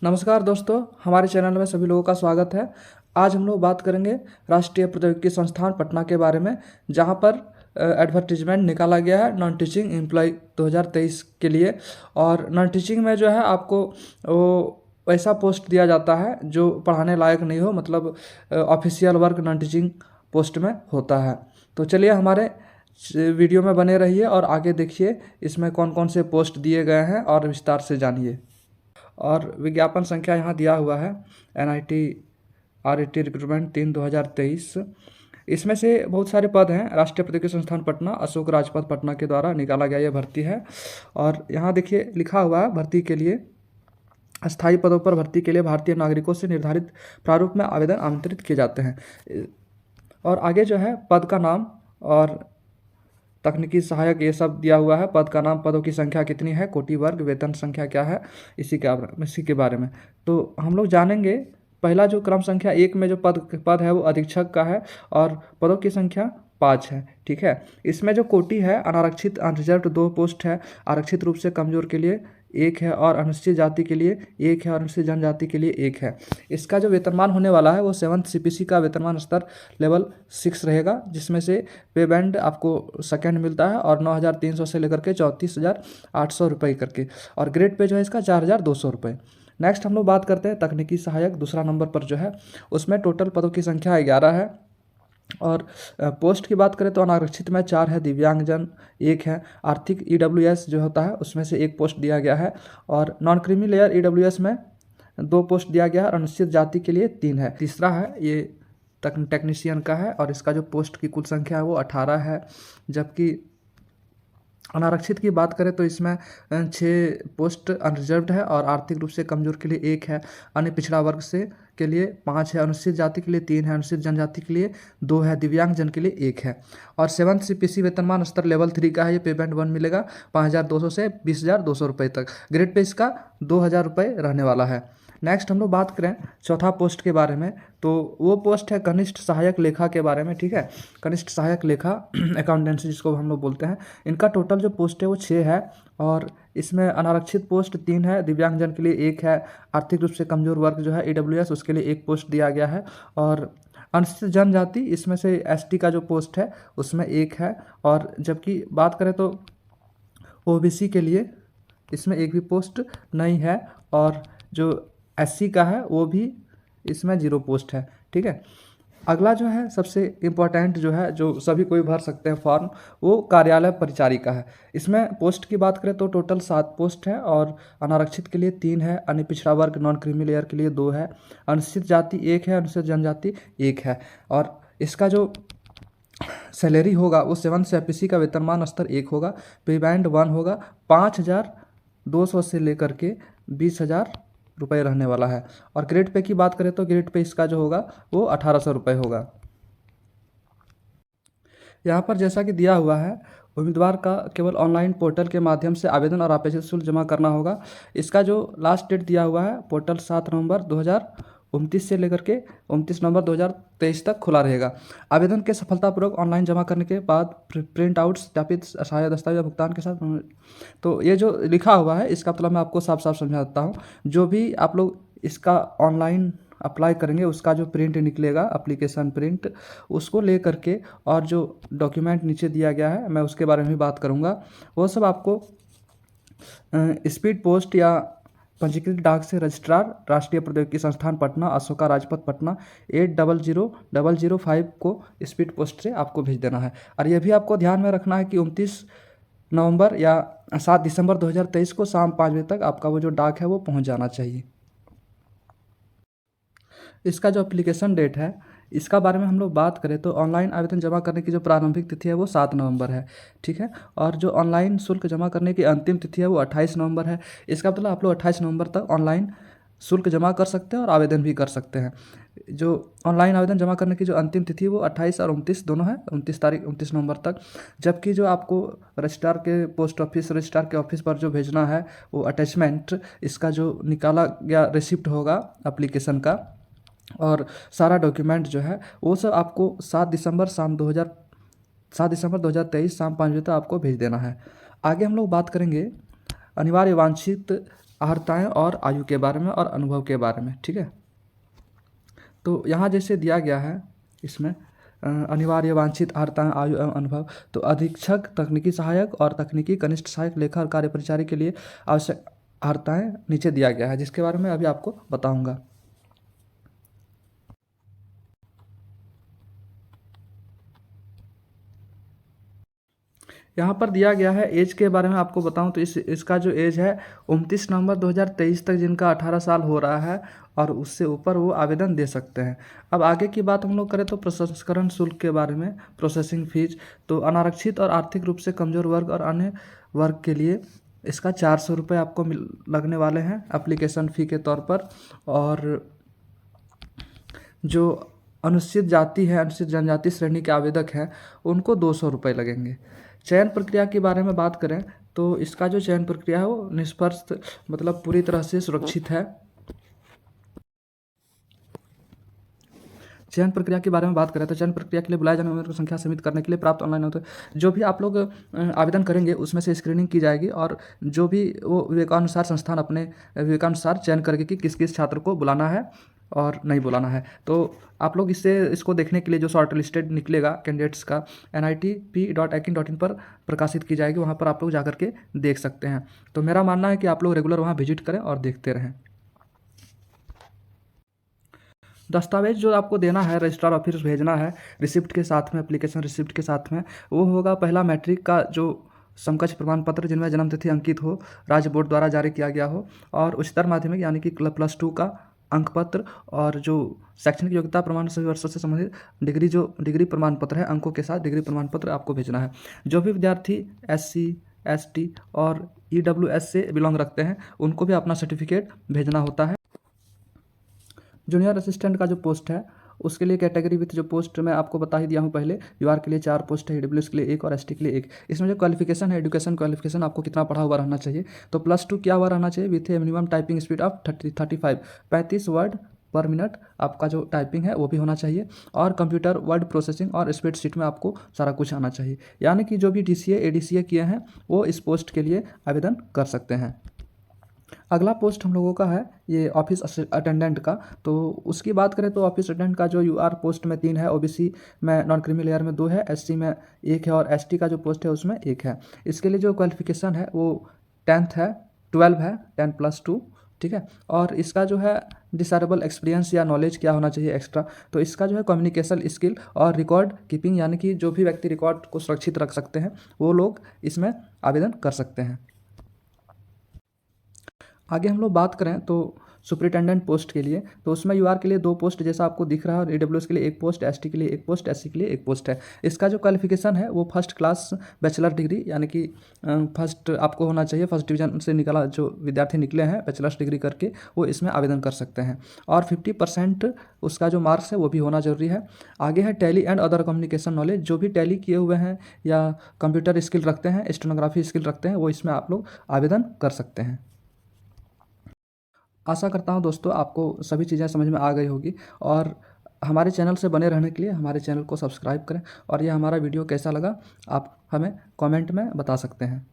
नमस्कार दोस्तों, हमारे चैनल में सभी लोगों का स्वागत है। आज हम लोग बात करेंगे राष्ट्रीय प्रौद्योगिकी संस्थान पटना के बारे में, जहां पर एडवर्टीजमेंट निकाला गया है नॉन टीचिंग एम्प्लॉय 2023 के लिए। और नॉन टीचिंग में जो है आपको वो ऐसा पोस्ट दिया जाता है जो पढ़ाने लायक नहीं हो, मतलब official work non teaching post में होता है। तो चलिए हमारे वीडियो में बने रहिए और आगे देखिए इसमें कौन कौन से पोस्ट दिए गए हैं और विस्तार से जानिए। और विज्ञापन संख्या यहाँ दिया हुआ है NIT RET रिक्रूटमेंट 3/2023। इसमें से बहुत सारे पद हैं। राष्ट्रीय प्रौद्योगिकी संस्थान पटना अशोक राजपथ पटना के द्वारा निकाला गया ये भर्ती है। और यहाँ देखिए लिखा हुआ है, भर्ती के लिए अस्थायी पदों पर भर्ती के लिए भारतीय नागरिकों से निर्धारित प्रारूप में आवेदन आमंत्रित किए जाते हैं। और आगे जो है पद का नाम और तकनीकी सहायक ये सब दिया हुआ है। पद का नाम, पदों की संख्या कितनी है, कोटि वर्ग, वेतन संख्या क्या है, इसी के बारे में तो हम लोग जानेंगे। पहला जो क्रम संख्या 1 में जो पद है वो अधीक्षक का है और पदों की संख्या 5 है। ठीक है। इसमें जो कोटि है, अनारक्षित अनरिजर्व्ड 2 पोस्ट है, आरक्षित रूप से कमजोर के लिए 1 है और अनुसूचित जाति के लिए 1 है और अनुसूचित जनजाति के लिए 1 है। इसका जो वेतनमान होने वाला है वो 7th CPC का वेतनमान स्तर लेवल 6 रहेगा, जिसमें से पे बैंड आपको सेकंड मिलता है और 9,300 से लेकर के 34,800 रुपये करके। और ग्रेड पे जो है इसका 4,200 रुपये। नेक्स्ट हम लोग बात करते हैं तकनीकी सहायक दूसरा नंबर पर जो है, उसमें टोटल पदों की संख्या 11 है। और पोस्ट की बात करें तो अनारक्षित में 4 है, दिव्यांगजन 1 है, आर्थिक EWS जो होता है उसमें से 1 पोस्ट दिया गया है और नॉन क्रीमी लेयर EWS में 2 पोस्ट दिया गया है और अनुसूचित जाति के लिए 3 है। तीसरा है ये टेक्नीशियन का है और इसका जो पोस्ट की कुल संख्या है वो 18 है। जबकि अनारक्षित की बात करें तो इसमें 6 पोस्ट अनरिजर्व्ड है और आर्थिक रूप से कमजोर के लिए 1 है, अन्य पिछड़ा वर्ग से के लिए 5 है, अनुसूचित जाति के लिए 3 है, अनुसूचित जनजाति के लिए 2 है, दिव्यांगजन के लिए 1 है। और 7th CPC वेतनमान स्तर लेवल 3 का है। ये पे बैंड 1 मिलेगा 5,200 से 20,200 रुपये तक। ग्रेड पे इसका 2,000 रुपये रहने वाला है। नेक्स्ट हम लोग बात करें चौथा पोस्ट के बारे में, तो वो पोस्ट है कनिष्ठ सहायक लेखा के बारे में। ठीक है। कनिष्ठ सहायक लेखा अकाउंटेंसी जिसको हम लोग बोलते हैं, इनका टोटल जो पोस्ट है वो 6 है और इसमें अनारक्षित पोस्ट 3 है, दिव्यांगजन के लिए 1 है, आर्थिक रूप से कमजोर वर्ग जो है EWS उसके लिए 1 पोस्ट दिया गया है और अनुसूचित जनजाति इसमें से ST का जो पोस्ट है उसमें 1 है। और जबकि बात करें तो OBC के लिए इसमें 1 भी पोस्ट नहीं है और जो SC का है वो भी इसमें 0 पोस्ट है। ठीक है। अगला जो है सबसे इम्पोर्टेंट जो है, जो सभी कोई भर सकते हैं फॉर्म, वो कार्यालय परिचारिका है। इसमें पोस्ट की बात करें तो टोटल 7 पोस्ट है और अनारक्षित के लिए 3 है, अन्य पिछड़ा वर्ग नॉन क्रीमी लेयर के लिए 2 है, अनुसूचित जाति 1 है, अनुसूचित जनजाति 1 है। और इसका जो सैलरी होगा वो 7th CPC का वेतनमान स्तर 1 होगा, पे बैंड 1 होगा, 5,200 से लेकर के 20,000 रुपये रहने वाला है। और ग्रेड पे की बात करें तो ग्रेड पे इसका जो होगा वो 1,800 रुपये होगा। यहाँ पर जैसा कि दिया हुआ है, उम्मीदवार का केवल ऑनलाइन पोर्टल के माध्यम से आवेदन और अपेक्षित शुल्क जमा करना होगा। इसका जो लास्ट डेट दिया हुआ है, पोर्टल 7 नवंबर 2029 से लेकर के 29 नवंबर 2023 तक खुला रहेगा। आवेदन के सफलतापूर्वक ऑनलाइन जमा करने के बाद प्रिंट आउट सत्यापित सहायक दस्तावेज भुगतान के साथ, तो ये जो लिखा हुआ है इसका मतलब मैं आपको साफ साफ समझा देता हूँ। जो भी आप लोग इसका ऑनलाइन अप्लाई करेंगे उसका जो प्रिंट निकलेगा, एप्लीकेशन प्रिंट, उसको ले करके और जो डॉक्यूमेंट नीचे दिया गया है मैं उसके बारे में भी बात करूँगा, वो सब आपको स्पीड पोस्ट या पंजीकृत डाक से रजिस्ट्रार राष्ट्रीय प्रौद्योगिकी संस्थान पटना अशोका राजपथ पटना 800005 को स्पीड पोस्ट से आपको भेज देना है। और ये भी आपको ध्यान में रखना है कि 29 नवंबर या 7 दिसंबर 2023 को शाम 5 बजे तक आपका वो जो डाक है वो पहुंच जाना चाहिए। इसका जो एप्लीकेशन डेट है इसका बारे में हम लोग बात करें तो ऑनलाइन आवेदन जमा करने की जो प्रारंभिक तिथि है वो 7 नवंबर है। ठीक है। और जो ऑनलाइन शुल्क जमा करने की अंतिम तिथि है वो 28 नवंबर है। इसका मतलब आप लोग 28 नवंबर तक ऑनलाइन शुल्क जमा कर सकते हैं और आवेदन भी कर सकते हैं। जो ऑनलाइन आवेदन जमा करने की जो अंतिम तिथि है वो 28 और 29 दोनों है, 29 नवंबर तक। जबकि जो आपको रजिस्ट्रार के पोस्ट ऑफिस, रजिस्ट्रार के ऑफिस पर जो भेजना है वो अटैचमेंट, इसका जो निकाला गया रिसिप्ट होगा एप्लीकेशन का और सारा डॉक्यूमेंट जो है वो सब आपको 7 दिसंबर 2023 शाम 5 बजे तक आपको भेज देना है। आगे हम लोग बात करेंगे अनिवार्य वांछित अर्हताएँ और आयु के बारे में और अनुभव के बारे में, ठीक है। तो यहाँ जैसे दिया गया है इसमें अनिवार्य वांछित अर्हताएँ, आयु एवं अनुभव। तो अधीक्षक, तकनीकी सहायक और तकनीकी कनिष्ठ सहायक, लेखा और कार्य परिचारी के लिए आवश्यक अर्हताएँ नीचे दिया गया है, जिसके बारे में अभी आपको बताऊँगा। यहाँ पर दिया गया है एज के बारे में आपको बताऊं तो इसका जो एज है 29 नवंबर 2023 तक जिनका 18 साल हो रहा है और उससे ऊपर वो आवेदन दे सकते हैं। अब आगे की बात हम लोग करें तो प्रसंस्करण शुल्क के बारे में, प्रोसेसिंग फीस। तो अनारक्षित और आर्थिक रूप से कमज़ोर वर्ग और अन्य वर्ग के लिए इसका 400 रुपये आपको लगने वाले हैं एप्लीकेशन फ़ी के तौर पर। और जो अनुसूचित जाति है, अनुसूचित जनजाति श्रेणी के आवेदक हैं, उनको 200 रुपये लगेंगे। चयन प्रक्रिया के बारे में बात करें तो इसका जो चयन प्रक्रिया है वो निष्पक्ष, मतलब पूरी तरह से सुरक्षित है। चयन प्रक्रिया के बारे में बात करें तो चयन प्रक्रिया के लिए बुलाए जाने वालों की संख्या सीमित करने के लिए प्राप्त ऑनलाइन होता है। जो भी आप लोग आवेदन करेंगे उसमें से स्क्रीनिंग की जाएगी और जो भी वो विवेकानुसार संस्थान अपने विवेकानुसार चयन करेगी कि किस किस छात्र को बुलाना है और नहीं बुलाना है। तो आप लोग इसको देखने के लिए जो शॉर्ट लिस्टेड निकलेगा कैंडिडेट्स का nitp.akin.in पर प्रकाशित की जाएगी, वहाँ पर आप लोग जाकर के देख सकते हैं। तो मेरा मानना है कि आप लोग रेगुलर वहाँ विजिट करें और देखते रहें। दस्तावेज जो आपको देना है, रजिस्ट्रार ऑफिस भेजना है रिसिप्ट के साथ में, एप्लीकेशन रिसिप्ट के साथ में, वो होगा पहला मैट्रिक का जो समकक्ष प्रमाण पत्र जिनमें जन्म तिथि अंकित हो, राज्य बोर्ड द्वारा जारी किया गया हो, और उच्चतर माध्यमिक यानी कि +2 का अंक पत्र, और जो शैक्षणिक योग्यता प्रमाण सभी वर्षों से संबंधित डिग्री प्रमाण पत्र है, अंकों के साथ डिग्री प्रमाण पत्र आपको भेजना है। जो भी विद्यार्थी SC ST और EWS से बिलोंग रखते हैं उनको भी अपना सर्टिफिकेट भेजना होता है। जूनियर असिस्टेंट का जो पोस्ट है उसके लिए कैटेगरी विथ जो पोस्ट मैं आपको बता ही दिया हूँ पहले। UR के लिए 4 पोस्ट है, EWS के लिए 1 और ST के लिए 1। इसमें जो क्वालिफिकेशन है, एजुकेशन क्वालिफिकेशन आपको कितना पढ़ा हुआ रहना चाहिए, तो +2 क्या हुआ रहना चाहिए with A minimum typing speed of 35 word पर मिनट आपका जो टाइपिंग है वो भी होना चाहिए, और कंप्यूटर वर्ड प्रोसेसिंग और स्प्रेडशीट में आपको सारा कुछ आना चाहिए। यानी कि जो भी DCA ADCA किए हैं वो इस पोस्ट के लिए आवेदन कर सकते हैं। अगला पोस्ट हम लोगों का है ये ऑफिस अटेंडेंट का। तो उसकी बात करें तो ऑफिस अटेंडेंट का जो UR पोस्ट में 3 है, OBC में नॉन क्रीमी लेयर में 2 है, SC में 1 है और ST का जो पोस्ट है उसमें 1 है। इसके लिए जो क्वालिफिकेशन है वो 10th है, 12 है, 10+2, ठीक है। और इसका जो है डिसाइरेबल एक्सपीरियंस या नॉलेज क्या होना चाहिए एक्स्ट्रा, तो इसका जो है कम्युनिकेशन स्किल और रिकॉर्ड कीपिंग, यानी कि जो भी व्यक्ति रिकॉर्ड को सुरक्षित रख सकते हैं वो लोग इसमें आवेदन कर सकते हैं। आगे हम लोग बात करें तो सुपरिटेंडेंट पोस्ट के लिए, तो उसमें UR के लिए 2 पोस्ट जैसा आपको दिख रहा है, और EWS के लिए 1 पोस्ट, ST के लिए 1 पोस्ट, SC के लिए 1 पोस्ट है। इसका जो क्वालिफिकेशन है वो फर्स्ट क्लास बैचलर डिग्री, यानी कि फर्स्ट आपको होना चाहिए, फर्स्ट डिवीजन से निकला जो विद्यार्थी निकले हैं बैचलर्स डिग्री करके वो इसमें आवेदन कर सकते हैं, और 50% उसका जो मार्क्स है वो भी होना जरूरी है। आगे है tally and other communication knowledge, जो भी टैली किए हुए हैं या कंप्यूटर स्किल रखते हैं, स्टेनोग्राफी स्किल रखते हैं, वो इसमें आप लोग आवेदन कर सकते हैं। आशा करता हूँ दोस्तों आपको सभी चीज़ें समझ में आ गई होगी, और हमारे चैनल से बने रहने के लिए हमारे चैनल को सब्सक्राइब करें, और यह हमारा वीडियो कैसा लगा आप हमें कमेंट में बता सकते हैं।